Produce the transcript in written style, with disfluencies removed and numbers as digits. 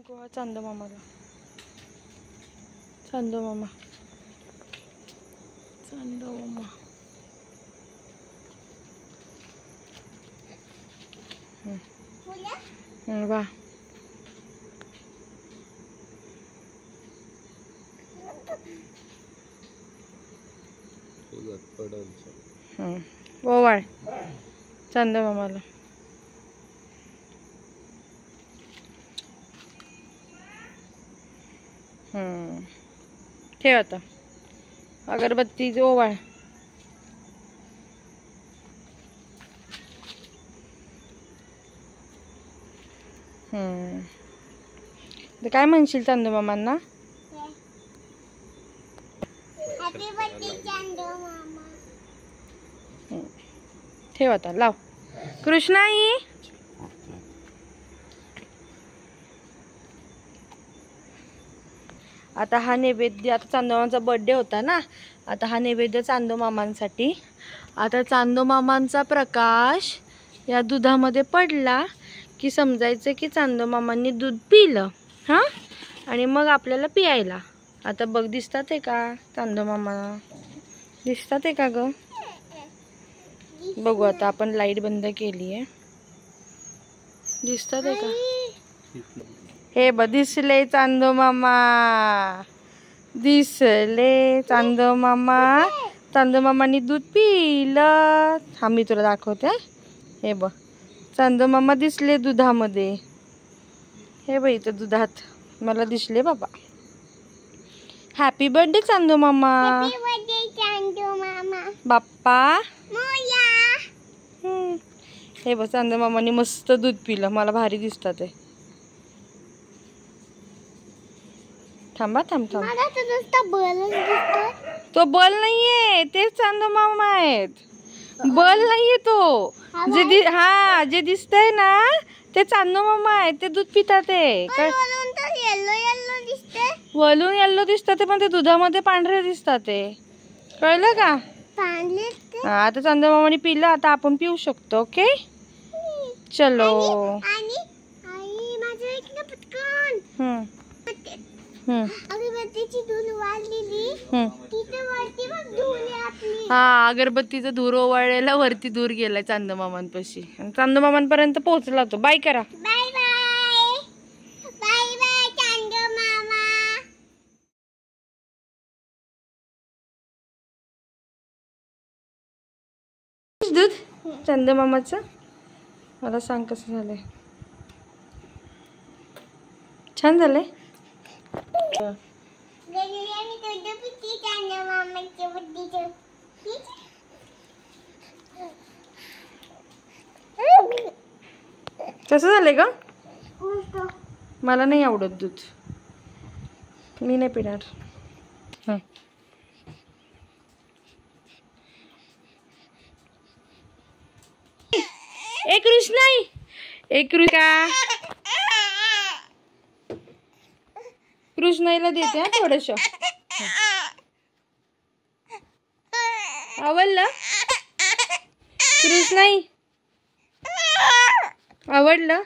नको हा चांदो मामाला. चांदो मामा, चांदो मामा. वाह. ओवाळ चांदो मामाला. ठेव आता अगरबत्ती ओवाळ. काय म्हणशील चांदो मामांना? हॅपी बर्थडे चांदो मामा. ठेव आता लाव. कृष्णाई आता हा नैवेद्य, आता चांदो मामांचा बर्थडे होता ना, आता हा नैवेद्य चांदो मामांसाठी. आता चांदो मामांचा प्रकाश या दुधामध्ये पडला की समजायचं की चांदो मामांनी दूध पिलं. हा, आणि मग आपल्याला पियायला. आता बघ, दिसतात आहे का चांदो मामा? दिसतात आहे का ग? बघू आता, आपण लाईट बंद केली आहे. दिसतात आहे का? हे बघ, दिसले चांदो मामा, दिसले चांदो मामा. चांदो मामांनी दूध पिलं. हा मी तुला दाखवते. हे बघ, चांदो मामा दिसले दुधामध्ये. हे बघ इथं दुधात मला दिसले बाबा. हॅपी बर्थडे चांदो मामा. हॅपी बर्थडे चांदो मामा. बाप्पा मोया. हे बघ, चांदो मामांनी मस्त दूध पिलं. मला भारी दिसतात आहे. थांबा थांब थांब. मला तर नुसता बलच दिसतोय. तो बल नाहीये, ते चांदो मामा आहेत. बल नाहीये तो. जे दिसतंय ना ते चांदो मामा आहेत. ते दूध पितात आहे. वरून तर येलो येलो दिसते. वरून येल्लो दिसतात ते, पण ते दुधामध्ये पांढरे दिसतात ते. कळलं का? पांढरे. हा, आता चांदो मामाने पिलं. आता आपण पिऊ शकतो. ओके, चलो. आणि आई माझं एक ना पटकन. अगरबत्तीची धूर वाढलेली. तिथे वरती बघ धूर आहे आपली. हा, अगरबत्तीचं धूर ओवाळलेला वरती धूर गेलाय चांदो मामांपाशी. आणि चांदो मामांपर्यंत पोहोचला तो. बाय करा. Bye bye. बाय बाय चांदो मामा. दूध चांदो मामाचं मला सांग कसं झालंय. छान झालंय. कसं झालंय का? मला नाही आवडत दूध, मी नाही पिणार. एक कृष्णाई, एक कृष्णाईला देते थोडस. आवडलं कृष्णाई? आवडलं?